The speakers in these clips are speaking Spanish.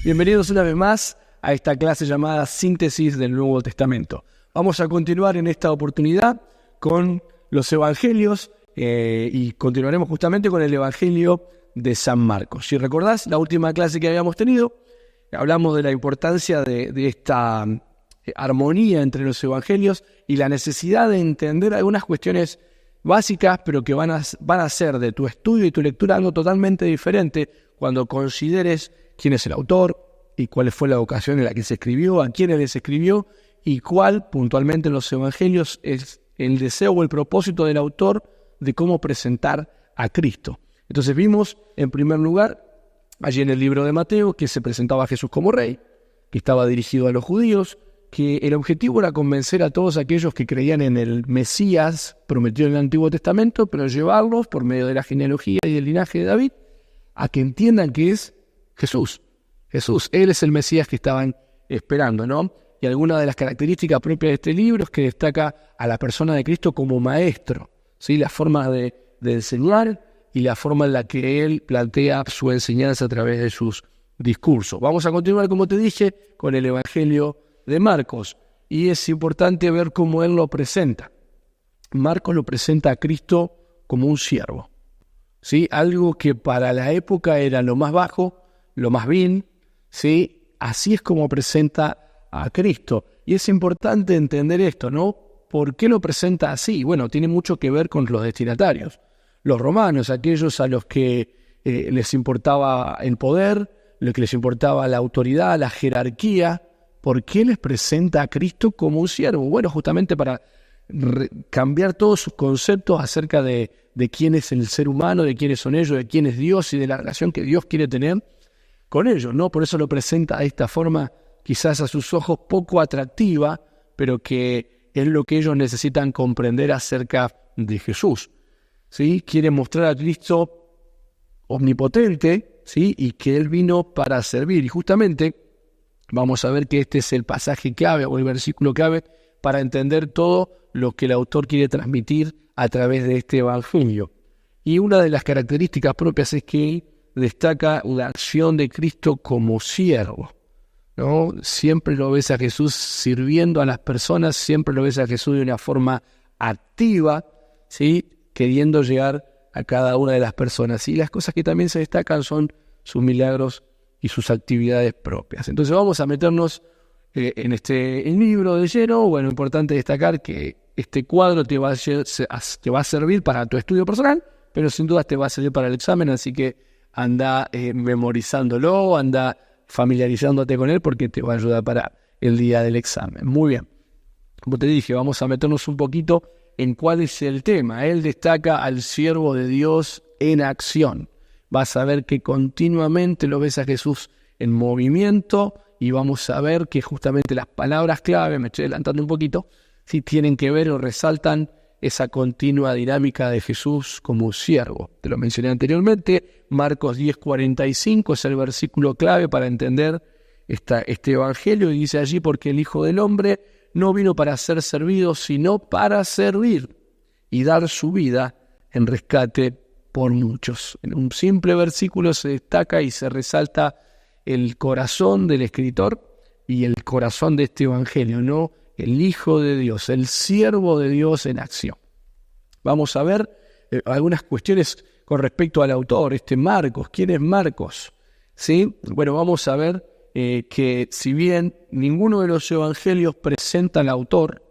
Bienvenidos una vez más a esta clase llamada Síntesis del Nuevo Testamento. Vamos a continuar en esta oportunidad con los Evangelios y continuaremos justamente con el Evangelio de San Marcos. Si recordás, la última clase que habíamos tenido, hablamos de la importancia de esta armonía entre los Evangelios y la necesidad de entender algunas cuestiones básicas, pero que van a hacer de tu estudio y tu lectura algo totalmente diferente cuando consideres quién es el autor y cuál fue la ocasión en la que se escribió, a quiénes les escribió y cuál puntualmente en los Evangelios es el deseo o el propósito del autor de cómo presentar a Cristo. Entonces vimos, en primer lugar, allí en el libro de Mateo, que se presentaba a Jesús como rey, que estaba dirigido a los judíos, que el objetivo era convencer a todos aquellos que creían en el Mesías prometido en el Antiguo Testamento, pero llevarlos por medio de la genealogía y del linaje de David a que entiendan que es Jesús. Él es el Mesías que estaban esperando, ¿no? Y alguna de las características propias de este libro es que destaca a la persona de Cristo como maestro, ¿sí? La forma de enseñar y la forma en la que él plantea su enseñanza a través de sus discursos. Vamos a continuar, como te dije, con el Evangelio de Marcos, y es importante ver cómo él lo presenta. Marcos lo presenta a Cristo como un siervo, ¿sí? Algo que para la época era lo más bajo, lo más vil, ¿sí? Así es como presenta a Cristo. Y es importante entender esto, ¿no? ¿Por qué lo presenta así? Bueno, tiene mucho que ver con los destinatarios. Los romanos, aquellos a los que les importaba el poder, lo que les importaba la autoridad, la jerarquía. ¿Por qué les presenta a Cristo como un siervo? Bueno, justamente para cambiar todos sus conceptos acerca de quién es el ser humano, de quiénes son ellos, de quién es Dios y de la relación que Dios quiere tener con ellos, ¿no? Por eso lo presenta de esta forma, quizás a sus ojos poco atractiva, pero que es lo que ellos necesitan comprender acerca de Jesús, ¿sí? Quiere mostrar a Cristo omnipotente, ¿sí? Y que Él vino para servir. Y justamente vamos a ver que este es el pasaje clave o el versículo clave para entender todo lo que el autor quiere transmitir a través de este evangelio. Y una de las características propias es que él destaca la acción de Cristo como siervo, ¿no? Siempre lo ves a Jesús sirviendo a las personas, siempre lo ves a Jesús de una forma activa, ¿sí? Queriendo llegar a cada una de las personas. Y las cosas que también se destacan son sus milagros y sus actividades propias. Entonces vamos a meternos en este libro de lleno. Bueno, importante destacar que este cuadro te va a servir para tu estudio personal, pero sin duda te va a servir para el examen, así que anda memorizándolo, anda familiarizándote con él porque te va a ayudar para el día del examen. Muy bien, como te dije, vamos a meternos un poquito en cuál es el tema. Él destaca al siervo de Dios en acción. Vas a ver que continuamente lo ves a Jesús en movimiento y vamos a ver que justamente las palabras clave, me estoy adelantando un poquito, sí tienen que ver o resaltan esa continua dinámica de Jesús como siervo. Te lo mencioné anteriormente, Marcos 10:45 es el versículo clave para entender este evangelio y dice allí: porque el Hijo del Hombre no vino para ser servido, sino para servir y dar su vida en rescate por muchos. En un simple versículo se destaca y se resalta el corazón del escritor y el corazón de este evangelio, ¿no? El Hijo de Dios, el siervo de Dios en acción. Vamos a ver algunas cuestiones con respecto al autor, Marcos. ¿Quién es Marcos? ¿Sí? Bueno, vamos a ver que si bien ninguno de los evangelios presenta al autor,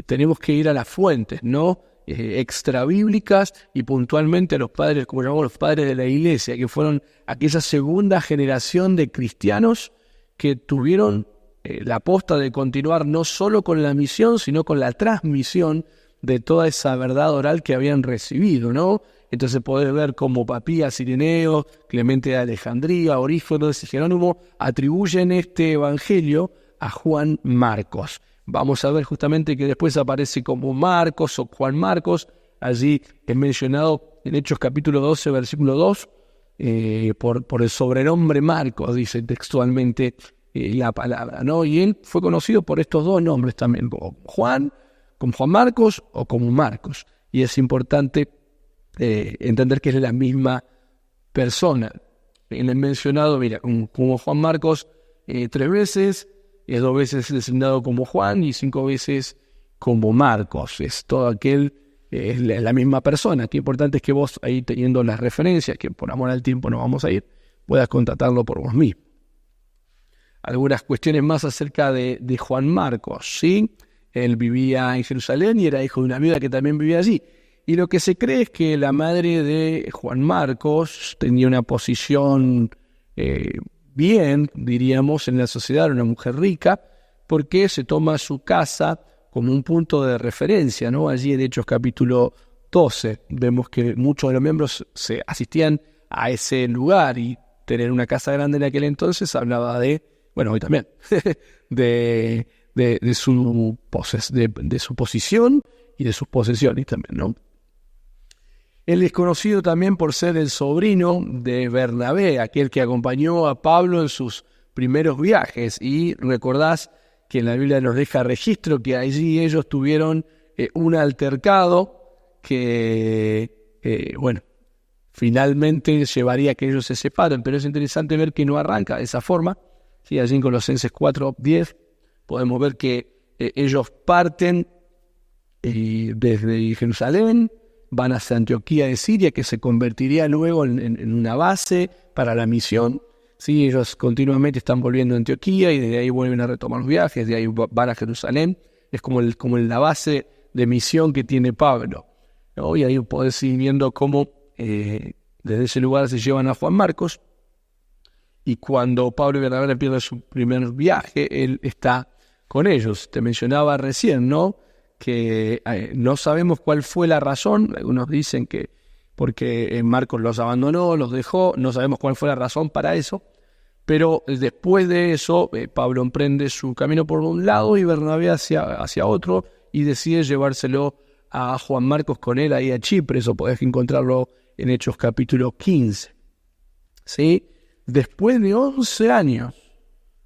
tenemos que ir a las fuentes, ¿no? Extrabíblicas y puntualmente a los padres, como llamamos los padres de la iglesia, que fueron aquella segunda generación de cristianos que tuvieron la aposta de continuar no solo con la misión, sino con la transmisión de toda esa verdad oral que habían recibido, ¿no? Entonces podés ver cómo Papías, Ireneo, Clemente de Alejandría, Orígenes y Jerónimo atribuyen este evangelio a Juan Marcos. Vamos a ver justamente que después aparece como Marcos o Juan Marcos. Allí es mencionado en Hechos capítulo 12, versículo 2, por el sobrenombre Marcos, dice textualmente la palabra, ¿no? Y él fue conocido por estos dos nombres también, como Juan Marcos o como Marcos. Y es importante entender que es la misma persona. en el mencionado, mira, como Juan Marcos 3 veces, es 2 veces designado como Juan y 5 veces como Marcos. Es todo aquel, es la misma persona. Qué importante es que vos, ahí teniendo las referencias, que por amor al tiempo no vamos a ir, puedas contratarlo por vos mismo. Algunas cuestiones más acerca de Juan Marcos, ¿sí? Él vivía en Jerusalén y era hijo de una viuda que también vivía allí. Y lo que se cree es que la madre de Juan Marcos tenía una posición bien, diríamos, en la sociedad, una mujer rica, porque se toma su casa como un punto de referencia, ¿no? Allí en Hechos capítulo 12 vemos que muchos de los miembros se asistían a ese lugar, y tener una casa grande en aquel entonces hablaba de, bueno, hoy también, de su posición y de sus posesiones también, ¿no? Él es conocido también por ser el sobrino de Bernabé, aquel que acompañó a Pablo en sus primeros viajes. Y recordás que en la Biblia nos deja registro que allí ellos tuvieron un altercado que, finalmente llevaría a que ellos se separen. Pero es interesante ver que no arranca de esa forma. Sí, allí en Colosenses 4:10 podemos ver que ellos parten desde Jerusalén, van hacia Antioquía de Siria, que se convertiría luego en una base para la misión. Sí, ellos continuamente están volviendo a Antioquía y desde ahí vuelven a retomar los viajes, de ahí van a Jerusalén. Es como la base de misión que tiene Pablo, ¿no? Y ahí podés ir viendo cómo desde ese lugar se llevan a Juan Marcos. Y cuando Pablo y Bernabé empiezan su primer viaje, él está con ellos. Te mencionaba recién, ¿no?, que no sabemos cuál fue la razón. Algunos dicen que porque Marcos los abandonó, los dejó. No sabemos cuál fue la razón para eso, pero después de eso Pablo emprende su camino por un lado y Bernabé hacia otro, y decide llevárselo a Juan Marcos con él ahí a Chipre. Eso podés encontrarlo en Hechos capítulo 15, ¿sí? Después de 11 años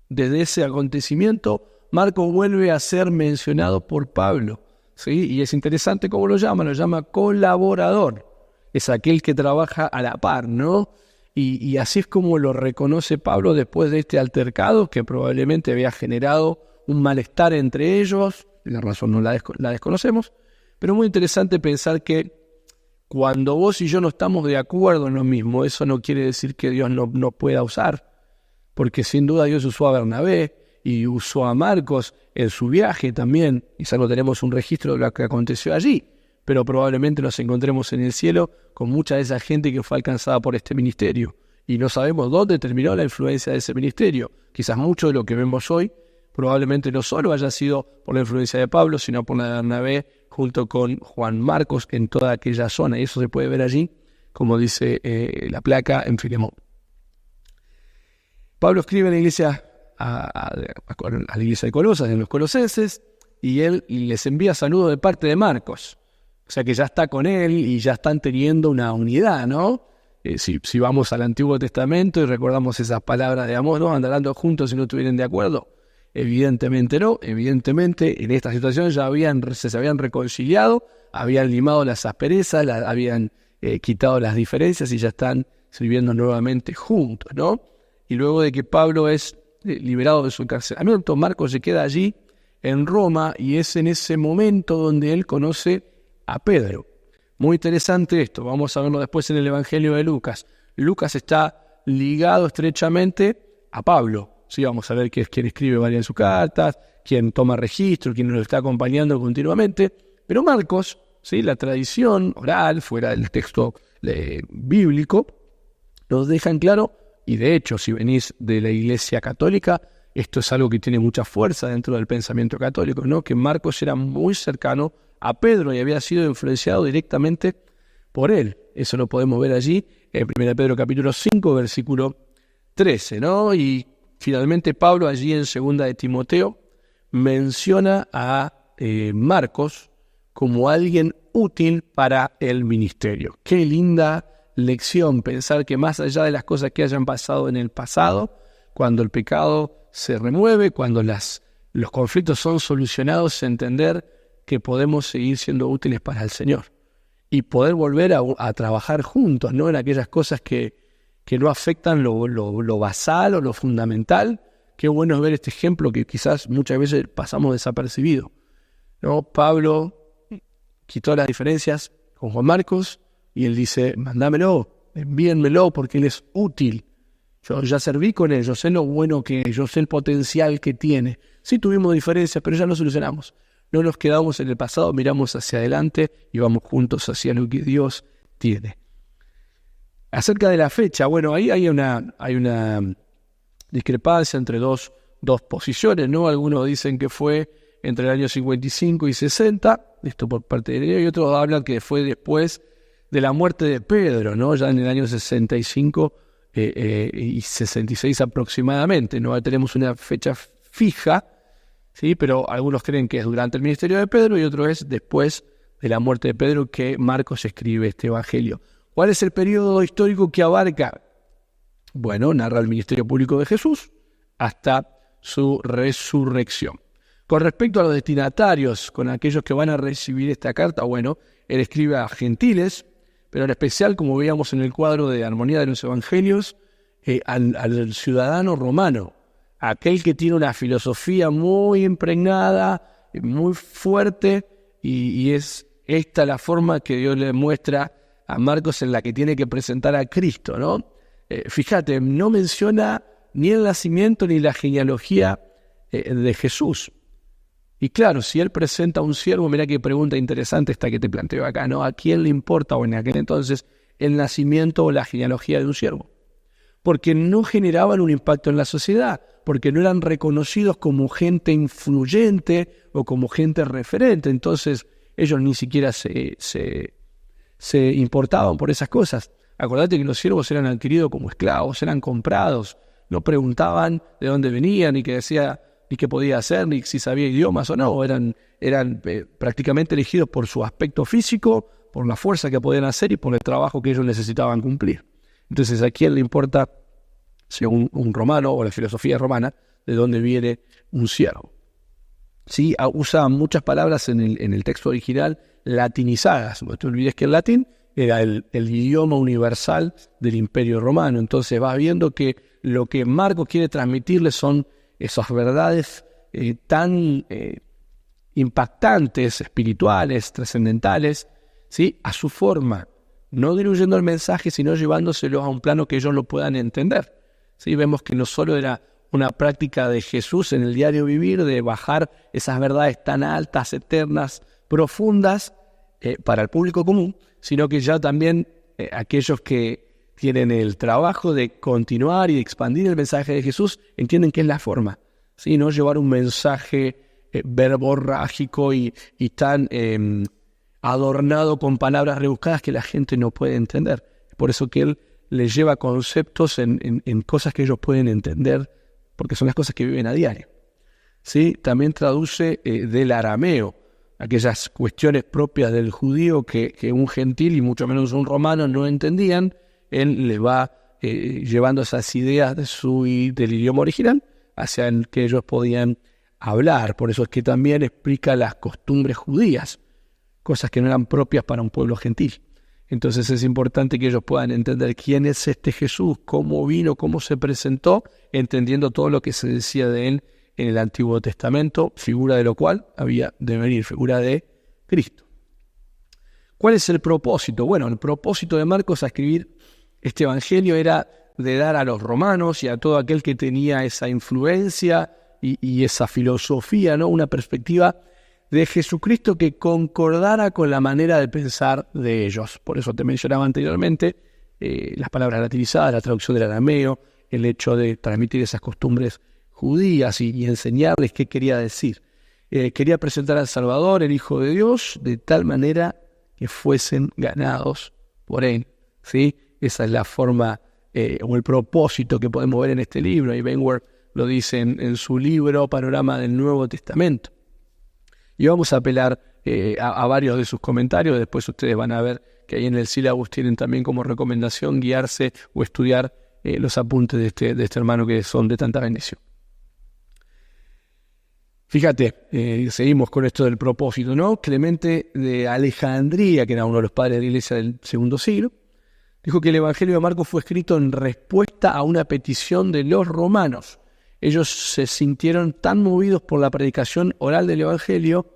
desde ese acontecimiento, Marcos vuelve a ser mencionado por Pablo, ¿sí? Y es interesante cómo lo llama colaborador. Es aquel que trabaja a la par, ¿no? Y así es como lo reconoce Pablo después de este altercado que probablemente había generado un malestar entre ellos. La razón no la desconocemos, pero muy interesante pensar que cuando vos y yo no estamos de acuerdo en lo mismo, eso no quiere decir que Dios no pueda usar, porque sin duda Dios usó a Bernabé y usó a Marcos en su viaje también. Quizás no tenemos un registro de lo que aconteció allí, pero probablemente nos encontremos en el cielo con mucha de esa gente que fue alcanzada por este ministerio. Y no sabemos dónde terminó la influencia de ese ministerio. Quizás mucho de lo que vemos hoy probablemente no solo haya sido por la influencia de Pablo, sino por la de Bernabé junto con Juan Marcos en toda aquella zona. Y eso se puede ver allí, como dice la placa en Filemón. Pablo escribe a la iglesia, a la iglesia de Colosas, en los colosenses, y él les envía saludos de parte de Marcos. O sea que ya está con él y ya están teniendo una unidad, ¿no? Si vamos al Antiguo Testamento y recordamos esas palabras de amor, ¿no? Andarán juntos si no estuvieran de acuerdo. Evidentemente no. Evidentemente en esta situación ya se habían reconciliado, habían limado las asperezas, habían quitado las diferencias y ya están sirviendo nuevamente juntos, ¿no? Y luego de que Pablo es liberado de su encarcelamiento, Marcos se queda allí en Roma, y es en ese momento donde él conoce a Pedro. Muy interesante esto, vamos a verlo después en el Evangelio de Lucas. Lucas está ligado estrechamente a Pablo, ¿sí? Vamos a ver que es quien escribe varias de sus cartas, quien toma registro, quien lo está acompañando continuamente. Pero Marcos, ¿sí?, la tradición oral, fuera del texto bíblico, nos deja en claro. Y de hecho, si venís de la Iglesia Católica, esto es algo que tiene mucha fuerza dentro del pensamiento católico, ¿no? Que Marcos era muy cercano a Pedro y había sido influenciado directamente por él. Eso lo podemos ver allí en 1 Pedro capítulo 5, versículo 13, ¿no? Y finalmente Pablo allí en 2 de Timoteo menciona a Marcos como alguien útil para el ministerio. Qué linda lección pensar que más allá de las cosas que hayan pasado en el pasado, cuando el pecado se remueve, cuando los conflictos son solucionados, entender que podemos seguir siendo útiles para el Señor y poder volver a trabajar juntos, ¿no?, en aquellas cosas que que no afectan lo basal o lo fundamental. Qué bueno es ver este ejemplo que quizás muchas veces pasamos desapercibido, ¿no? Pablo quitó las diferencias con Juan Marcos y él dice, mándamelo, envíenmelo porque él es útil. Yo ya serví con él, yo sé lo bueno que es, yo sé el potencial que tiene. Sí tuvimos diferencias, pero ya lo solucionamos. No nos quedamos en el pasado, miramos hacia adelante y vamos juntos hacia lo que Dios tiene. Acerca de la fecha, bueno, ahí hay una discrepancia entre dos posiciones, ¿no? Algunos dicen que fue entre el año 55 y 60, esto por parte de Dios, y otros hablan que fue después de la muerte de Pedro, ¿no? Ya en el año 65 y 66 aproximadamente, ¿no? Tenemos una fecha fija, ¿sí? Pero algunos creen que es durante el ministerio de Pedro y otro es después de la muerte de Pedro que Marcos escribe este evangelio. ¿Cuál es el periodo histórico que abarca? Bueno, narra el ministerio público de Jesús hasta su resurrección. Con respecto a los destinatarios, con aquellos que van a recibir esta carta, bueno, él escribe a gentiles, pero en especial, como veíamos en el cuadro de Armonía de los Evangelios, al ciudadano romano, aquel que tiene una filosofía muy impregnada, muy fuerte, y es esta la forma que Dios le muestra a Marcos en la que tiene que presentar a Cristo, ¿no? Fíjate, no menciona ni el nacimiento ni la genealogía de Jesús. Y claro, si él presenta a un siervo, mira qué pregunta interesante esta que te planteo acá, ¿no? ¿A quién le importa o en aquel entonces el nacimiento o la genealogía de un siervo? Porque no generaban un impacto en la sociedad, porque no eran reconocidos como gente influyente o como gente referente. Entonces ellos ni siquiera se importaban por esas cosas. Acordate que los siervos eran adquiridos como esclavos, eran comprados, no preguntaban de dónde venían, ni qué decía, ni qué podía hacer, ni si sabía idiomas o no. Eran prácticamente elegidos por su aspecto físico, por la fuerza que podían hacer y por el trabajo que ellos necesitaban cumplir. Entonces, ¿a quién le importa, según un romano o la filosofía romana, de dónde viene un siervo? ¿Sí? Usa muchas palabras en el texto original latinizadas. No te olvides que el latín era el idioma universal del Imperio Romano. Entonces vas viendo que lo que Marcos quiere transmitirle son esas verdades tan impactantes, espirituales, trascendentales, ¿sí? A su forma, no diluyendo el mensaje, sino llevándoselo a un plano que ellos lo puedan entender. ¿Sí? Vemos que no solo era una práctica de Jesús en el diario vivir, de bajar esas verdades tan altas, eternas, profundas para el público común, sino que ya también aquellos que tienen el trabajo de continuar y de expandir el mensaje de Jesús entienden que es la forma, ¿sí? No llevar un mensaje verborrágico y tan adornado con palabras rebuscadas que la gente no puede entender. Por eso que él les lleva conceptos en cosas que ellos pueden entender, porque son las cosas que viven a diario. ¿Sí? También traduce del arameo, aquellas cuestiones propias del judío que un gentil y mucho menos un romano no entendían. Él les va llevando esas ideas del idioma original hacia el que ellos podían hablar. Por eso es que también explica las costumbres judías, cosas que no eran propias para un pueblo gentil. Entonces es importante que ellos puedan entender quién es este Jesús, cómo vino, cómo se presentó, entendiendo todo lo que se decía de él en el Antiguo Testamento, figura de lo cual había de venir, figura de Cristo. ¿Cuál es el propósito? Bueno, el propósito de Marcos a escribir este evangelio era de dar a los romanos y a todo aquel que tenía esa influencia y esa filosofía, ¿no? Una perspectiva de Jesucristo que concordara con la manera de pensar de ellos. Por eso te mencionaba anteriormente las palabras latinizadas, la traducción del arameo, el hecho de transmitir esas costumbres judías y enseñarles qué quería decir. Quería presentar al Salvador, el Hijo de Dios, de tal manera que fuesen ganados por él, ¿sí? Esa es la forma o el propósito que podemos ver en este libro. Y Benward lo dice en su libro Panorama del Nuevo Testamento. Y vamos a apelar a varios de sus comentarios. Después ustedes van a ver que ahí en el sílabus tienen también como recomendación guiarse o estudiar los apuntes de este hermano que son de tanta bendición. Fíjate, seguimos con esto del propósito, ¿no? Clemente de Alejandría, que era uno de los padres de la iglesia del segundo siglo, Dijo que el Evangelio de Marcos fue escrito en respuesta a una petición de los romanos. Ellos se sintieron tan movidos por la predicación oral del Evangelio,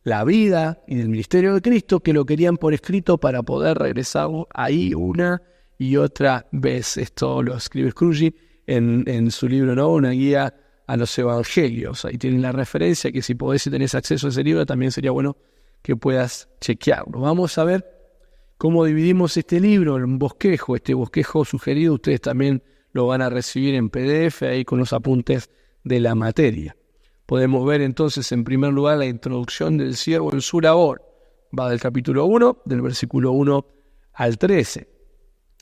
la vida y el ministerio de Cristo, que lo querían por escrito para poder regresar ahí una y otra vez. Esto lo escribe Scrooge en su libro, ¿no? Una guía a los evangelios. Ahí tienen la referencia, que si podés y tenés acceso a ese libro, también sería bueno que puedas chequearlo. Vamos a ver cómo dividimos este libro en bosquejo. Este bosquejo sugerido ustedes también lo van a recibir en PDF, ahí con los apuntes de la materia. Podemos ver entonces en primer lugar la introducción del siervo en su labor. Va del capítulo 1, del versículo 1 al 13.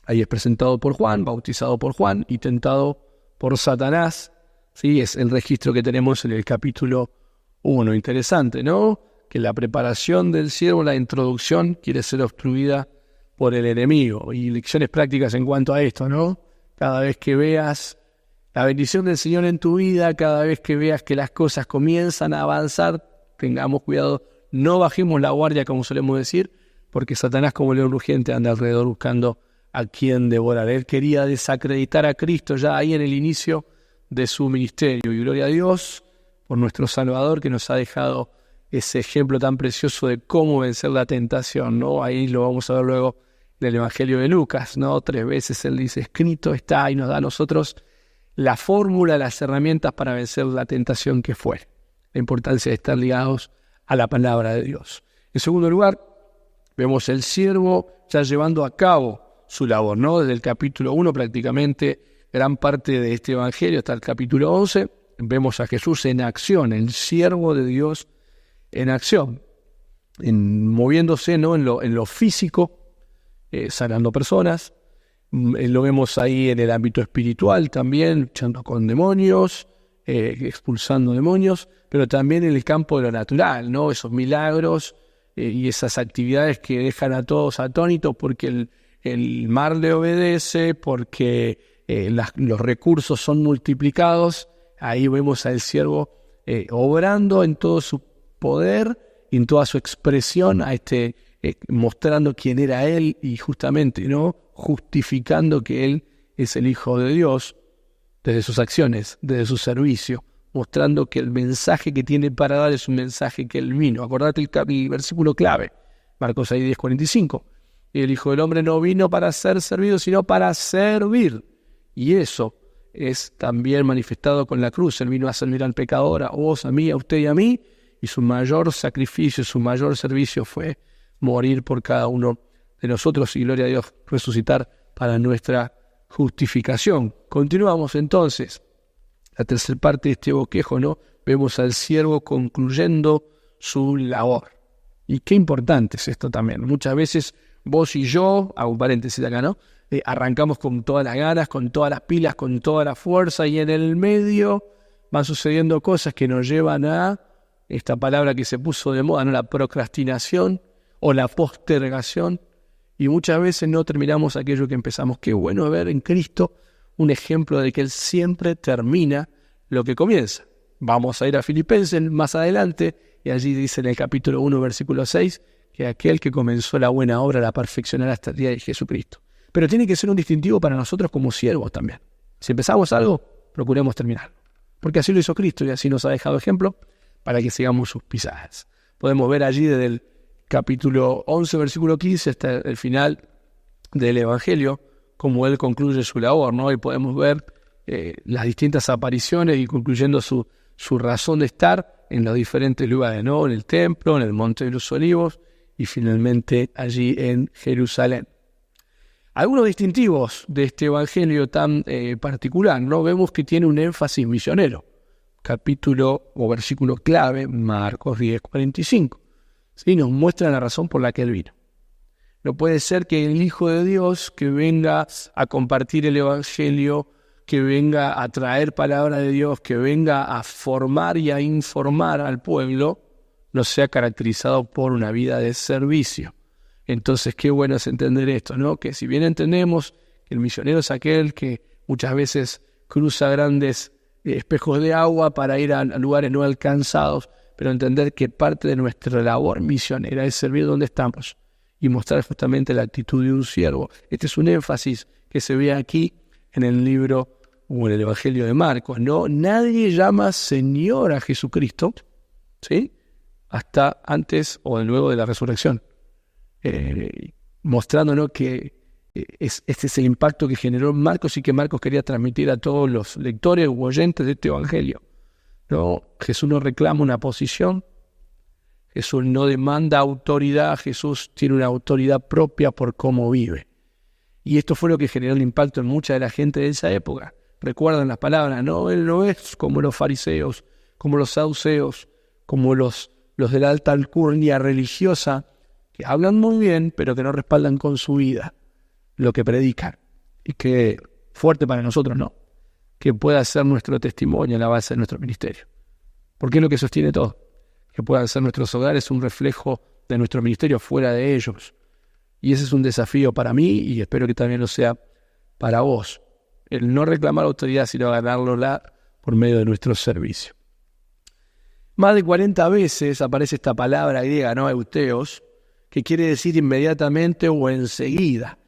Ahí es presentado por Juan, bautizado por Juan y tentado por Satanás. Sí, es el registro que tenemos en el capítulo 1. Interesante, ¿no? Que la preparación del siervo, la introducción, quiere ser obstruida por el enemigo. Y lecciones prácticas en cuanto a esto, ¿no? Cada vez que veas la bendición del Señor en tu vida, cada vez que veas que las cosas comienzan a avanzar, tengamos cuidado, no bajemos la guardia, como solemos decir, porque Satanás, como león rugiente, anda alrededor buscando a quien devorar. Él quería desacreditar a Cristo ya ahí en el inicio de su ministerio. Y gloria a Dios por nuestro Salvador, que nos ha dejado ese ejemplo tan precioso de cómo vencer la tentación, ¿no? Ahí lo vamos a ver luego en el Evangelio de Lucas, ¿no? 3 veces él dice, escrito está, y nos da a nosotros la fórmula, las herramientas para vencer la tentación que fue. La importancia de estar ligados a la palabra de Dios. En segundo lugar, vemos el siervo ya llevando a cabo su labor, ¿no? Desde el capítulo 1 prácticamente, gran parte de este Evangelio hasta el capítulo 11, vemos a Jesús en acción, el siervo de Dios en acción, moviéndose, ¿no? en lo físico, sanando personas. Lo vemos ahí en el ámbito espiritual también, luchando con demonios, expulsando demonios, pero también en el campo de lo natural, ¿no? Esos milagros y esas actividades que dejan a todos atónitos porque el mar le obedece, porque los recursos son multiplicados. Ahí vemos al siervo obrando en todo su poder y en toda su expresión, mostrando quién era él y justamente, ¿no? Justificando que él es el Hijo de Dios desde sus acciones, desde su servicio, mostrando que el mensaje que tiene para dar es un mensaje que él vino. Acordate el versículo clave, Marcos 6, 10, 45. El Hijo del Hombre no vino para ser servido, sino para servir. Y eso es también manifestado con la cruz. Él vino a servir al pecador, a vos, a mí, a usted y a mí, y su mayor sacrificio, su mayor servicio fue morir por cada uno de nosotros y, gloria a Dios, resucitar para nuestra justificación. Continuamos entonces. La tercera parte de este bosquejo, ¿no? Vemos al siervo concluyendo su labor. Y qué importante es esto también. Muchas veces vos y yo, hago un paréntesis acá, ¿no? Arrancamos con todas las ganas, con todas las pilas, con toda la fuerza, y en el medio van sucediendo cosas que nos llevan a esta palabra que se puso de moda, ¿no? La procrastinación o la postergación, y muchas veces no terminamos aquello que empezamos. Qué bueno ver en Cristo un ejemplo de que Él siempre termina lo que comienza. Vamos a ir a Filipenses más adelante, y allí dice en el capítulo 1, versículo 6, que aquel que comenzó la buena obra la perfeccionará hasta el día de Jesucristo. Pero tiene que ser un distintivo para nosotros como siervos también. Si empezamos algo, procuremos terminarlo, porque así lo hizo Cristo y así nos ha dejado ejemplo para que sigamos sus pisadas. Podemos ver allí desde el capítulo 11, versículo 15, hasta el final del Evangelio, cómo Él concluye su labor, ¿no? Y podemos ver las distintas apariciones y concluyendo su razón de estar en los diferentes lugares, ¿no? En el templo, en el Monte de los Olivos y finalmente allí en Jerusalén. Algunos distintivos de este Evangelio tan particular, ¿no? Vemos que tiene un énfasis misionero. Capítulo o versículo clave, Marcos 10, 45. ¿Sí? Nos muestra la razón por la que Él vino. No puede ser que el Hijo de Dios que venga a compartir el Evangelio, que venga a traer palabra de Dios, que venga a formar y a informar al pueblo, no sea caracterizado por una vida de servicio. Entonces, qué bueno es entender esto, ¿no? Que si bien entendemos que el misionero es aquel que muchas veces cruza grandes espejos de agua para ir a lugares no alcanzados, pero entender que parte de nuestra labor misionera es servir donde estamos y mostrar justamente la actitud de un siervo. Este es un énfasis que se ve aquí en el libro o en el Evangelio de Marcos, ¿no? Nadie llama Señor a Jesucristo, ¿sí?, hasta antes o luego de la resurrección, mostrándonos que este es el impacto que generó Marcos y que Marcos quería transmitir a todos los lectores u oyentes de este Evangelio, ¿no? Jesús no reclama una posición, Jesús no demanda autoridad, Jesús tiene una autoridad propia por cómo vive. Y esto fue lo que generó el impacto en mucha de la gente de esa época. Recuerdan las palabras, no, Él no es como los fariseos, como los saduceos, como los de la alta alcurnia religiosa, que hablan muy bien, pero que no respaldan con su vida lo que predican. Y que fuerte para nosotros, ¿no? Que pueda ser nuestro testimonio en la base de nuestro ministerio. Porque es lo que sostiene todo. Que puedan ser nuestros hogares un reflejo de nuestro ministerio fuera de ellos. Y ese es un desafío para mí y espero que también lo sea para vos. El no reclamar autoridad, sino ganárnosla por medio de nuestro servicio. Más de 40 veces aparece esta palabra griega, ¿no? Euteos, que quiere decir inmediatamente o enseguida.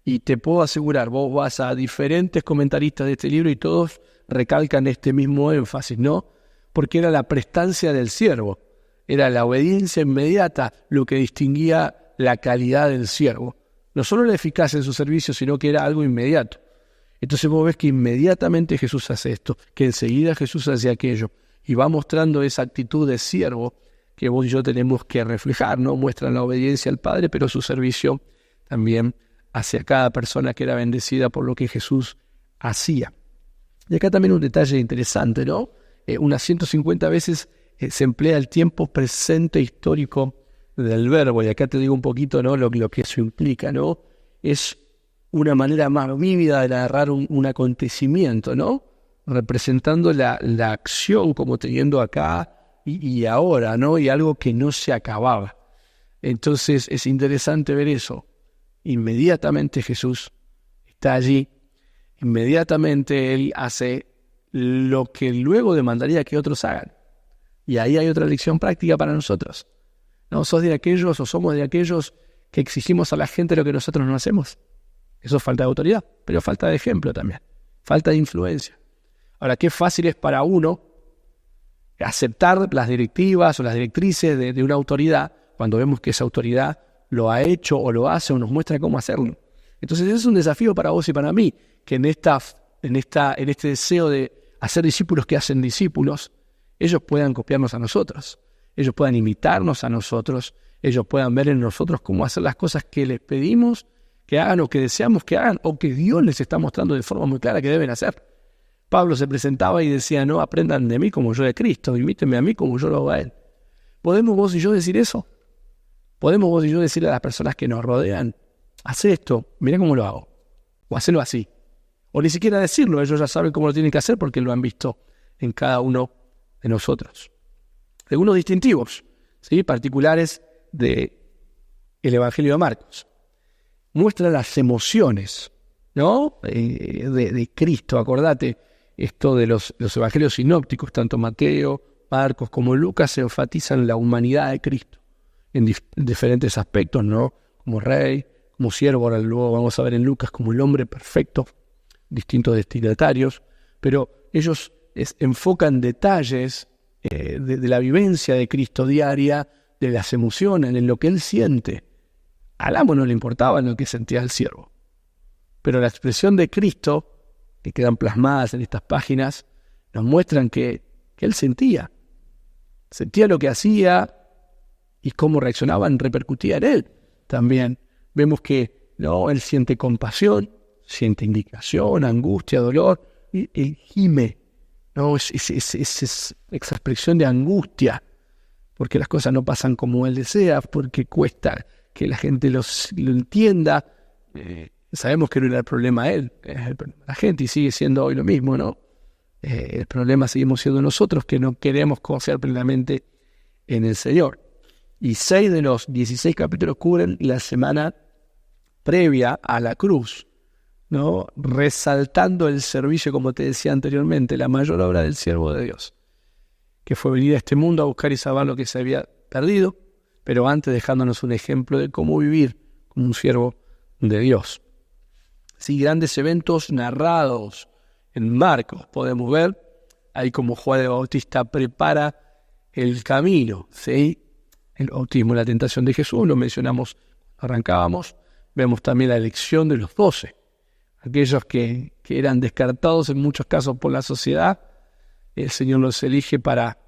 Y te puedo asegurar, vos vas a diferentes comentaristas de este libro y todos recalcan este mismo énfasis, ¿no? Porque era la prestancia del siervo, era la obediencia inmediata lo que distinguía la calidad del siervo. No solo la eficacia en su servicio, sino que era algo inmediato. Entonces vos ves que inmediatamente Jesús hace esto, que enseguida Jesús hace aquello. Y va mostrando esa actitud de siervo que vos y yo tenemos que reflejar, ¿no? Muestran la obediencia al Padre, pero su servicio también hacia cada persona que era bendecida por lo que Jesús hacía. Y acá también un detalle interesante, ¿no? Unas 150 veces se emplea el tiempo presente histórico del verbo, y acá te digo un poquito, ¿no?, lo que eso implica, ¿no? Es una manera más vívida de narrar un acontecimiento, ¿no? Representando la acción como teniendo acá y ahora, ¿no? Y algo que no se acababa. Entonces es interesante ver eso. Inmediatamente Jesús está allí, inmediatamente Él hace lo que luego demandaría que otros hagan. Y ahí hay otra lección práctica para nosotros. ¿No sos de aquellos o somos de aquellos que exigimos a la gente lo que nosotros no hacemos? Eso es falta de autoridad, pero falta de ejemplo también, falta de influencia. Ahora, qué fácil es para uno aceptar las directivas o las directrices de una autoridad cuando vemos que esa autoridad lo ha hecho o lo hace o nos muestra cómo hacerlo. Entonces ese es un desafío para vos y para mí, que en este deseo de hacer discípulos que hacen discípulos, ellos puedan copiarnos a nosotros, ellos puedan imitarnos a nosotros, ellos puedan ver en nosotros cómo hacer las cosas que les pedimos que hagan o que deseamos que hagan o que Dios les está mostrando de forma muy clara que deben hacer. Pablo se presentaba y decía, no, aprendan de mí como yo de Cristo, imítenme a mí como yo lo hago a Él. ¿Podemos vos y yo decir eso? ¿Podemos vos y yo decirle a las personas que nos rodean, haz esto, mirá cómo lo hago, o hacelo así? O ni siquiera decirlo, ellos ya saben cómo lo tienen que hacer porque lo han visto en cada uno de nosotros. Algunos distintivos, ¿sí?, particulares del Evangelio de Marcos. Muestra las emociones, ¿no?, de Cristo. Acordate, esto de los evangelios sinópticos, tanto Mateo, Marcos como Lucas, se enfatizan la humanidad de Cristo en diferentes aspectos, ¿no? Como rey, como siervo, ahora luego vamos a ver en Lucas como el hombre perfecto, distintos destinatarios, pero ellos enfocan detalles de la vivencia de Cristo diaria, de las emociones, en lo que Él siente. Al amo no le importaba lo que sentía el siervo, pero la expresión de Cristo, que quedan plasmadas en estas páginas, nos muestran que Él sentía lo que hacía y cómo reaccionaban repercutía en Él. También vemos que no, Él siente compasión, siente indignación, angustia, dolor, y Él gime, ¿no? Es esa expresión de angustia, porque las cosas no pasan como Él desea, porque cuesta que la gente lo entienda. Sabemos que no era el problema Él, es el problema de la gente, y sigue siendo hoy lo mismo, ¿no? El problema seguimos siendo nosotros, que no queremos confiar plenamente en el Señor. Y 6 de los 16 capítulos cubren la semana previa a la cruz, ¿no? Resaltando el servicio, como te decía anteriormente, la mayor obra del siervo de Dios, que fue venir a este mundo a buscar y salvar lo que se había perdido, pero antes dejándonos un ejemplo de cómo vivir como un siervo de Dios. Sí, grandes eventos narrados en Marcos podemos ver ahí como Juan el Bautista prepara el camino, ¿sí? El bautismo, la tentación de Jesús, lo mencionamos, arrancábamos. Vemos también la elección de los 12, aquellos que eran descartados en muchos casos por la sociedad. El Señor los elige para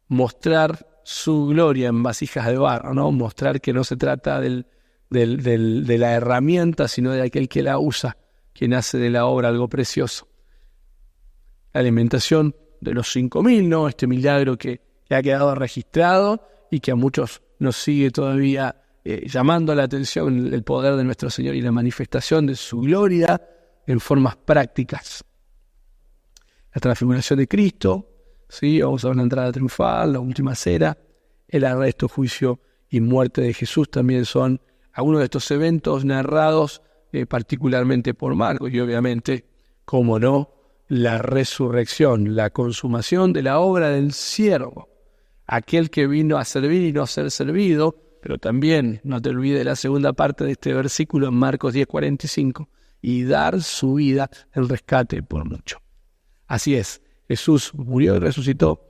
mostrar su gloria en vasijas de barro, ¿no? Mostrar que no se trata de la herramienta, sino de aquel que la usa, quien hace de la obra algo precioso. La alimentación de los 5.000, ¿no? Este milagro que ha quedado registrado y que a muchos nos sigue todavía llamando la atención, el poder de nuestro Señor y la manifestación de su gloria en formas prácticas. La transfiguración de Cristo, ¿sí? Vamos a ver la entrada triunfal, la última cena, el arresto, juicio y muerte de Jesús también son algunos de estos eventos narrados particularmente por Marcos, y obviamente, cómo no, la resurrección, la consumación de la obra del siervo, aquel que vino a servir y no a ser servido. Pero también no te olvides la segunda parte de este versículo en Marcos 10:45, y dar su vida en rescate por mucho. Así es, Jesús murió y resucitó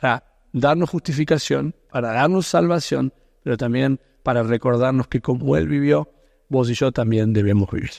para darnos justificación, para darnos salvación, pero también para recordarnos que como Él vivió, vos y yo también debemos vivir.